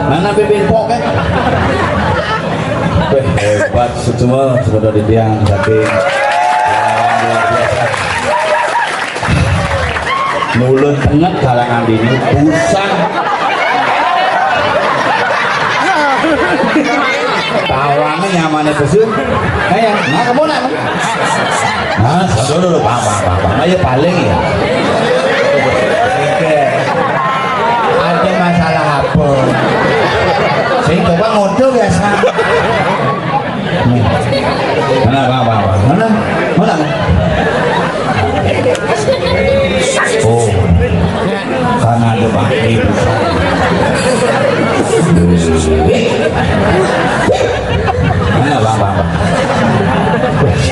Mana bibin poket? Hebat semua sudah di tiang saking luar biasa. Mulut tengah kalangan ini pusat. Tawannya nyamannya pesun. Kayak, nah kamu nak? Nah, dulu papa. Ayo paling ya. Ada masalah apa? Saya coba ngobrol biasa. Mana apa? Mana? Oh, karena ada bangkai besar. Mana bang?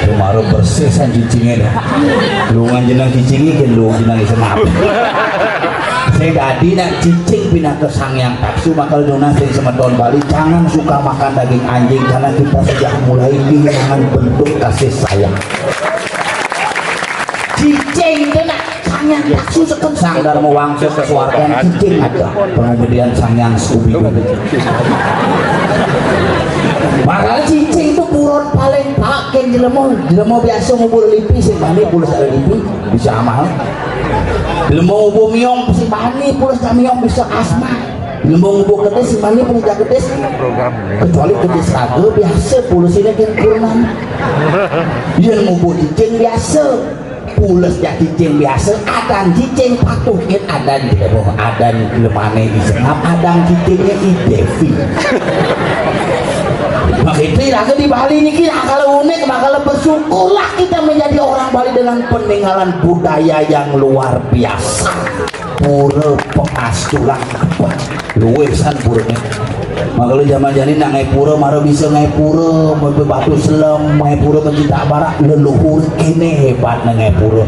Kemarin bersih san cicingnya dah. Lungan jenang cicingi kan lu jenang isenap. Saya tadi nak cicing pindah ke sang yang taksu bakal donasi semeton Bali. Jangan suka makan daging anjing karena kita sejak mulai kehilangan bentuk kasih sayang. Cicing itu nak sang yang taksu seken sang dharma wangsa kesuargaan cicing ada kemudian sang yang Scooby makanya cicing itu buron paling pakai jelema biasa ngubur lipi sih bani pulus ada lipi bisa amal. Jelema ngubur miong si bani pulus miong bisa asma. Jelema ngubur kedes si bani punya kedes kecuali kedes raga biasa pulus ini kan kurunan. Dia ngubur cicing biasa pules ya cicing biasa adang cicing patuh kan adan tidak bohong adan lemane disenap adang cicingnya idevi. Maka itu lagi di Bali ini kita kalau unik maka bersyukurlah kita menjadi orang Bali dengan peninggalan budaya yang luar biasa. Pura pengastulan luwesan puranya. Maka lu zaman-zaman ini nak ngai pura mara bisa ngai pura batu selam ngai pura mencinta barak leluhur kene hebat ngai pura.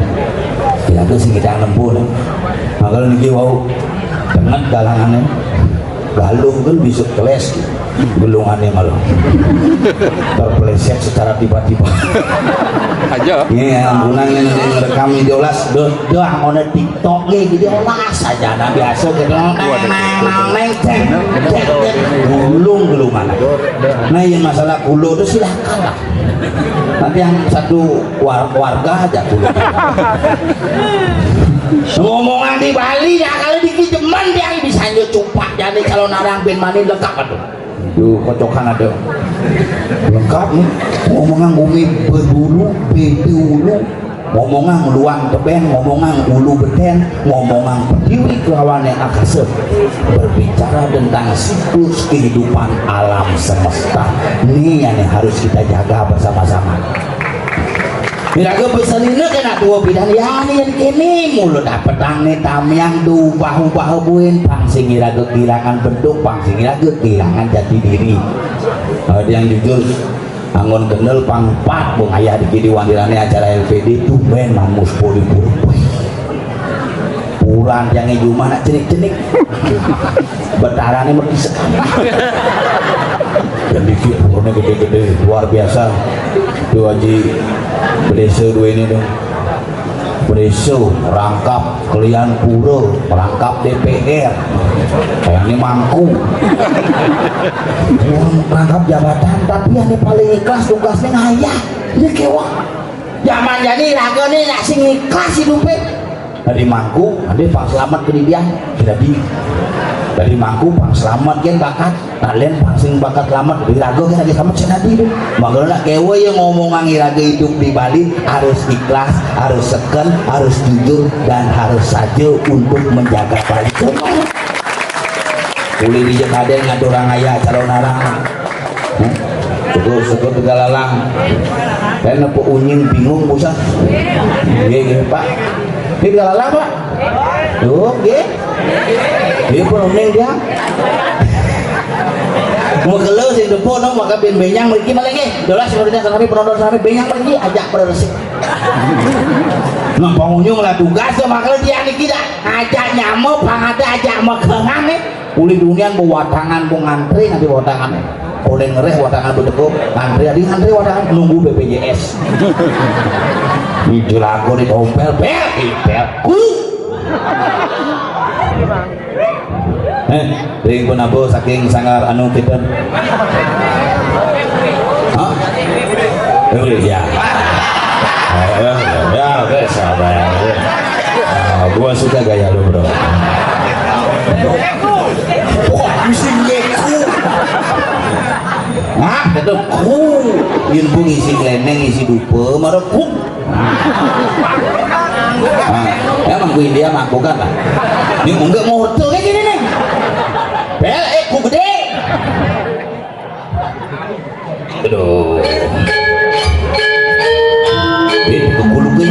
Ya tu sih kita ngempur. Maka lu niki wau dengan galangannya galung kan bisa keles gelungannya malah terpeleset secara tiba-tiba aja ini yang gunanya ngerekam idiolas doang mau tiktok gitu olas aja nah biasa gitu gelungan nah yang masalah kulo itu silahkan lah nanti yang satu warga aja kulo ngomongan di Bali ya kalau di Kijeman dia bisa cupak jadi kalau narang ben mani lengkap aduh yuk kocokan ada lengkap nih ngomongan bumi berdulu bedulu ngomongan luang teben ngomongan ulu beden ngomongan pertiwi kelawan yang akase berbicara tentang siklus kehidupan alam semesta ini yang harus kita jaga bersama-sama. Miraga pesanina kena dua bidang ya ini mulut petang nih tamiang du bahu buin pangsing miraga kehilangan bentuk pangsing miraga kehilangan jati diri. Yang jujur angon kendel pangpat bung ayah di wandirane acara LPD tuh ben mamus poli puran yang cuma nak cenik betarane mesti sekali. Dan dikit purnya gede-gede luar biasa. Tuh Haji Bedeso dua ini dong Bedeso merangkap kalian pura merangkap DPR kayaknya mangku merangkap jabatan tapi yang paling ikhlas tugasnya ngayah dia kewak zaman jadi raga nih nak sing ikhlas hidupnya dari mangku ada pang selamat ke dia jadi dari mangku pang selamat kan bakat kalian pangsing bakat selamat di raga kan lagi selamat senadi deh makanya nak kewa yang ngomongan raga hidup di Bali harus ikhlas harus seken harus jujur dan harus saja untuk menjaga Bali boleh dijak ada yang ada orang ayah calon narang syukur tegalalang karena po unying bingung usah iya pak ini tegalalang pak tuh iya dia pun unying dia mau keluar sih depo no maka benyang pergi malah lagi dolas sebenarnya kami penonton kami benyang pergi ajak beresik nah pengunjung lah tugas makanya dia ini kita ajak nyamuk pangada ajak mekengan nih uli dunia bawa tangan mau ngantri nanti bawa tangan oleh ngereh wadangan bedeko ngantri wadangan nunggu BPJS itu lagu di dompel ring pun abo saking sangar anu kita hah? Ya ya oke sabar gua suka gaya lu bro wah isi ngeku hah itu ku yun bung isi leneng isi dupe marah ku emang ku India mah bukan lah ini enggak mau tuh kayak gini nih bel ku gede aduh ini kegulungnya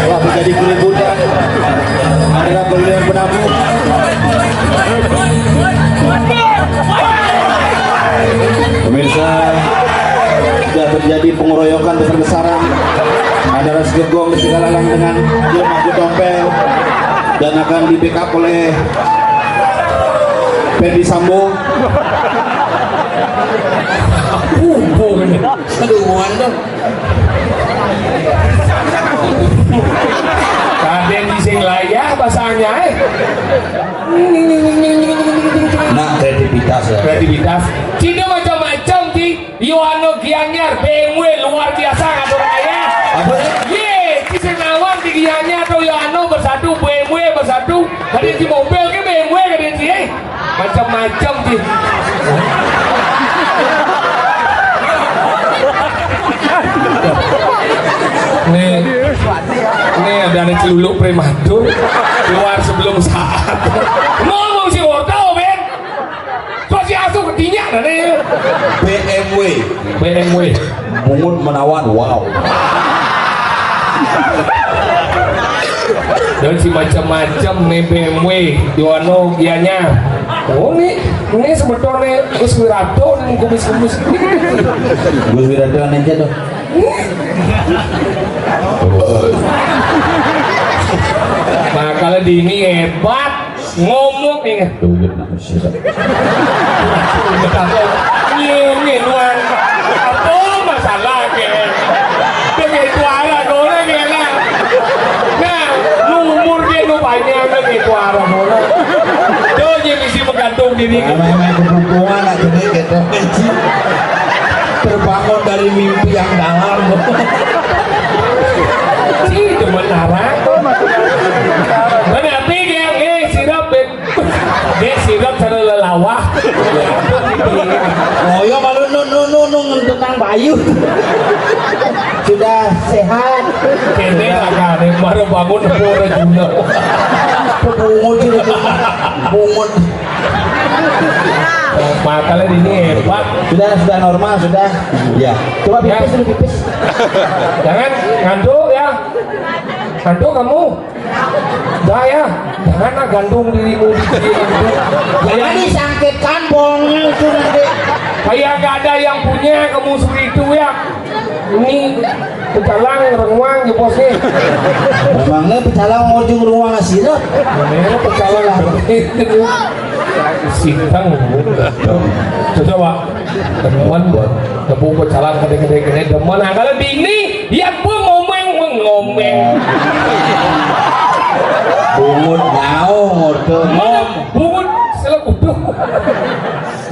Waktu jadi kulit budak adalah pilihan penabung. Pemirsa, sudah terjadi pengeroyokan besar-besaran antara Segegong Sigalalang dengan Jelma Dompel dan akan di backup oleh Ferdi Sambo. Aduh, mantap. Kaden di sing layak pasangnya Nah, kreativitas ya. kreativitas tidak macam-macam di Yohano Gianyar BMW luar biasa ngatur raya Apa sih? ye di Senawan di Gianyar atau Yohano bersatu BMW bersatu kadang di mobil ke BMW kadang di macam-macam di nih ada celuluk prematur keluar sebelum saat ngomong si wortel men kok si asuh ketinya nih BMW Mungun menawan, wow. dan si macam-macam nih BMW Yohano Gianyar oh ini sebetulnya Gus Wirado dan kumis-kumis Gus Wirado aja dong. nah kalau di ini hebat ngomong ingat ini nuan apa masalah ke begitu arah dona kena nah umur dia nu banyak begitu arah dona tuh dia mesti menggantung diri Memang kebutuhan lah gede gitu. Terbangun dari mimpi yang dalam. sih cuma arah tapi dia dia sirap cara lelawah Oh ya malu nung tentang Bayu. Sudah sehat. kene lah kan baru bangun pura juga Bungut. makanya ini hebat Sudah normal sudah. Ya. Coba pipis dulu pipis. jangan ngantuk ya ngantuk kamu dah ya jangan gantung dirimu di Jangan disangkitkan bongnya itu nanti. kayak gak ada yang punya kamu seperti itu ya ini pecalang renguang ya bosnya Memangnya pecalang ujung ruang sirap. mana pecalang lah sintang coba temuan buat tepung pecalang gede-gede temuan nah kalau di ini ya pun ngomeng Bungut nyaung mana bungut selekutuh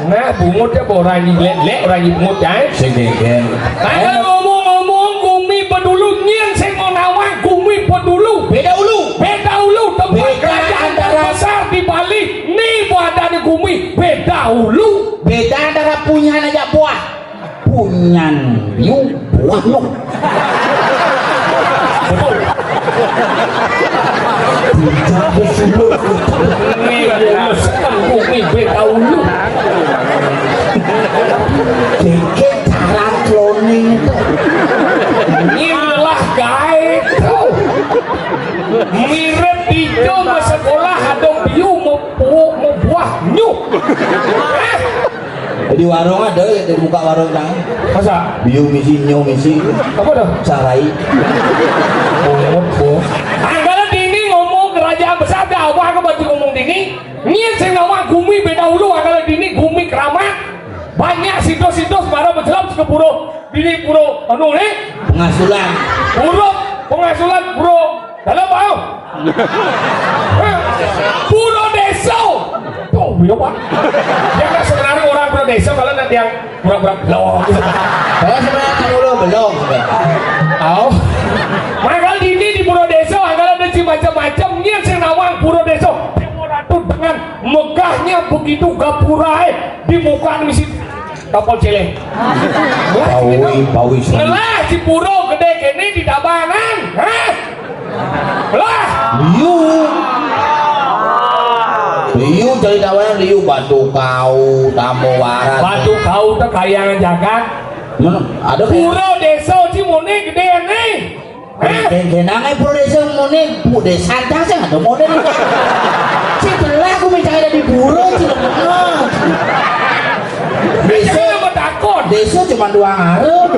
nah bungutnya orang lek orang bungut ya Segegen. nah ngomong-ngomong Gumi Pedulu nyen sing mau nawang Gumi Pedulu beda ulu tempat kerajaan terbesar di Bali nih badan Gumi beda ulu Beda antara punyan aja buah. Punyan yu buah lu. Gumi beda ulu Dikit cara cloning itu. inilah gaib mirip hijau mau sekolah ada biu mau buah nyuk Di warung ada ya di muka warung nang. masa Biu misi nyo misi apa dah sarai. anggaran dini ngomong kerajaan besar dah apa baju ngomong dini nyen sing nama Gumi beda ulu anggaran dini Gumi keramat banyak situs-situs para menjelam ke puro dini puro anu nih pengasulan puro dalam apa puro desa tuh biar pak yang sebenarnya orang puro desa kalau nanti yang pura-pura belum Saya sebenarnya belum. oh makanya ini di puro desa anggaran ada macam-macam nih yang nawang puro desa Ratu dengan megahnya begitu gapura di muka misi kapal celeng Bawi lah si puro gede kene di tabanan lah Liu jadi tawaran liu batu kau tamu waras. batu kau tuh kayangan jagat Ada puro desa Cimone gede nih Genangan pro desa mone bu desa santai sih ada model. Si belah aku minta ada di buru sih. Desa cuma 2 ngarep.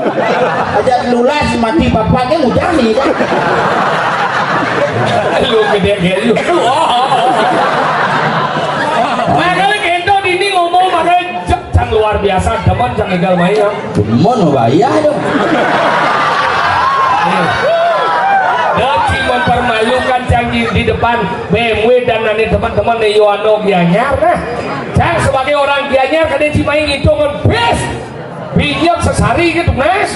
Aja lulas mati bapaknya ngujani kan. Lu gede-gede lu. Makanya kento ini ngomong makanya jangan luar biasa teman jangan egal main ya. Teman bayar dong. Deci mempermalukan canggih di depan BMW dan nanti teman-teman di Yohano Gianyar nah. Cang sebagai orang Gianyar kan Deci main hitungan best. Pinjam sesari gitu mas.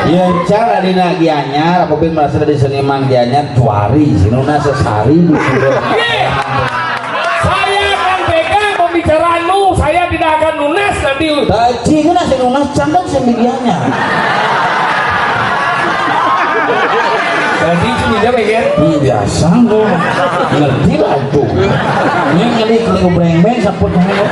Ya cara di Gianyar apabila merasa dari seniman Gianyar cuari sinuna sesari saya akan pegang pembicaraanmu, saya tidak akan lunas nanti. Tadi kan nasi lunas cangkan sembilannya. Jadi cuma dia pengen. Biasa loh, ngerti lah tuh. Ini kali kalau breng-breng saput nanya.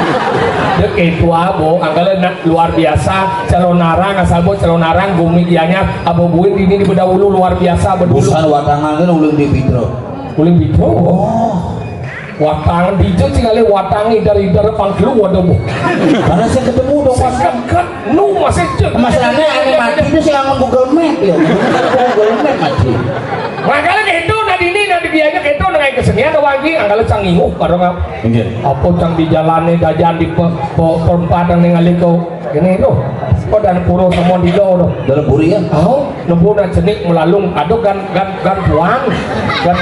Dia ketua bo, anggalan luar biasa. Calon narang asal bo calon narang bumi dianya. Abo buin ini di bedahulu luar biasa berdulu. Bukan watangan kan uling di Pitro. Uling Pitro. Oh. Watangan dijut sih kali watangi dari pangkelu wadah bu. Karena saya ketemu dong mas kan nu masih cek. Masalahnya aneh mati itu sih ngomong Google Map ya. Google Map mati. Makanya gitu nanti ini nanti biayanya gitu dengan kesenian wangi anggalan canggih bareng apa cang di jalannya dajan di perempatan dengan liko ini tuh kok dan puro semua di jauh tuh dalam puri ya oh nembu dan jenik melalung aduh gan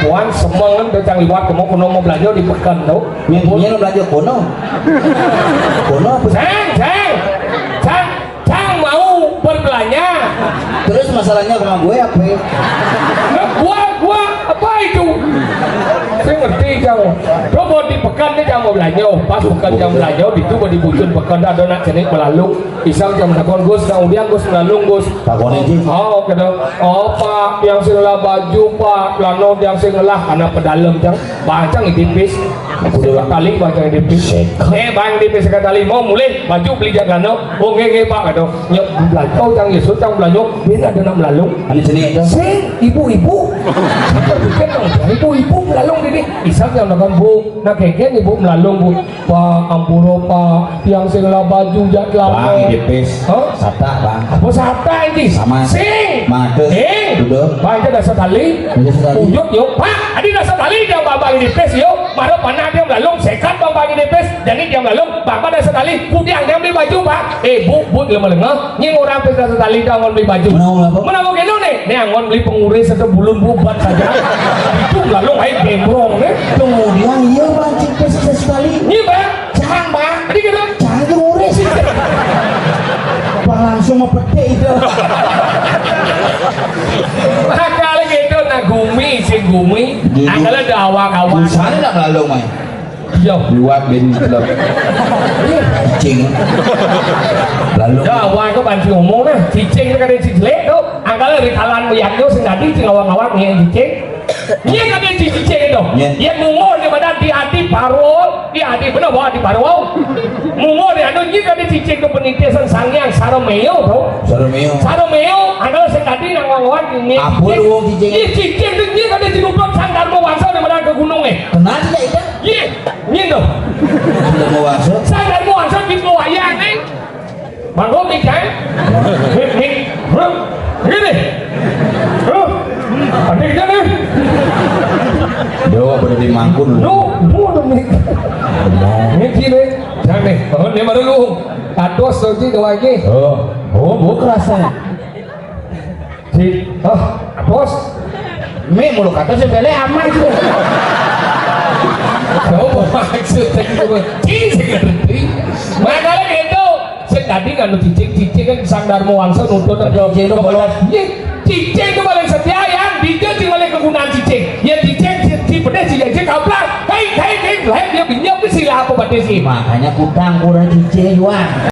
puan semua kan cang liwat kamu kuno mau belajar di pekan tuh ini belajar kuno apa cang mau berbelanja terus masalahnya sama gue apa ya? gua apa itu saya ngerti kamu coba di pekan dia jangan mau belanja pas pekan jam belanja itu mau dibujun pekan ada nak jenis melalung isang jam nakon gus kemudian gus melalung gus takon ini oh kata oh pak yang singlah baju pak lano yang singlah karena pedalam jang bancang tipis udah kali bancang tipis bang tipis sekali mau mulai baju beli jangan oh nge pak kata nyok belanja jang yesus jang belanja biar ada nak melalung ini sini aja ibu-ibu ibu-ibu melalung ini isang yang nakon bu nak keken ibu melalung bu pak ampuro pak yang singlah baju jangan bang tipis sata bang apa sata ini sama sing mades duduk bang itu dasar tali ujung yuk pak adi dasar tali dia bang ini pes yuk marah panah dia melalung sekat bang ini pes jadi dia melalung bapak dasar tali pudiang dia beli baju pak bu lemah-lemah nying orang pes dasar tali dia ngon beli baju menang gitu nih ngon beli penguris atau bulun bubat saja itu melalung air gembrong nih kemudian iya bang pes dasar tali ini bang jangan bang adi gitu jangan penguris langsung mau pede itu kali gitu nah gumi anggalan ada awak-awak sana nak melalung main iya liwat ben klub cicing lalu ya awak itu bantu ngomong nah cicing itu kan cicilek tuh anggalan di kalan melihat tuh sendiri cing awak-awak nih cicing dia kan dia cicing itu dia mungol di badan di hati parol di hati bener bawa di parol mungol di anu dia kan dia cicing ke penitisan sangyang saromeo tuh saromeo anggalan sendiri yang awak-awak ini cicing itu dia kan dia dilupakan sangkar mewasa di badan ke gunungnya kenapa tidak itu iya dong sudah mewasa sangkar mewasa di wayang nih manggo mikir nih gini ada gini dewa pada dimangkun ini gini jangan nih ini baru lu kados saja doa ini bu kerasa bos mie mulu kata sebele aman tuh coba maksudnya makanya gitu tadi kan cicing kan sang Darmo Wangsa nuntut cicing itu boleh cicing itu paling setia yang dia paling kegunaan cicing ya cicing si pedes cicing kaplak hei dia pinjam ke sila apa pedes sih makanya kurang cicing wah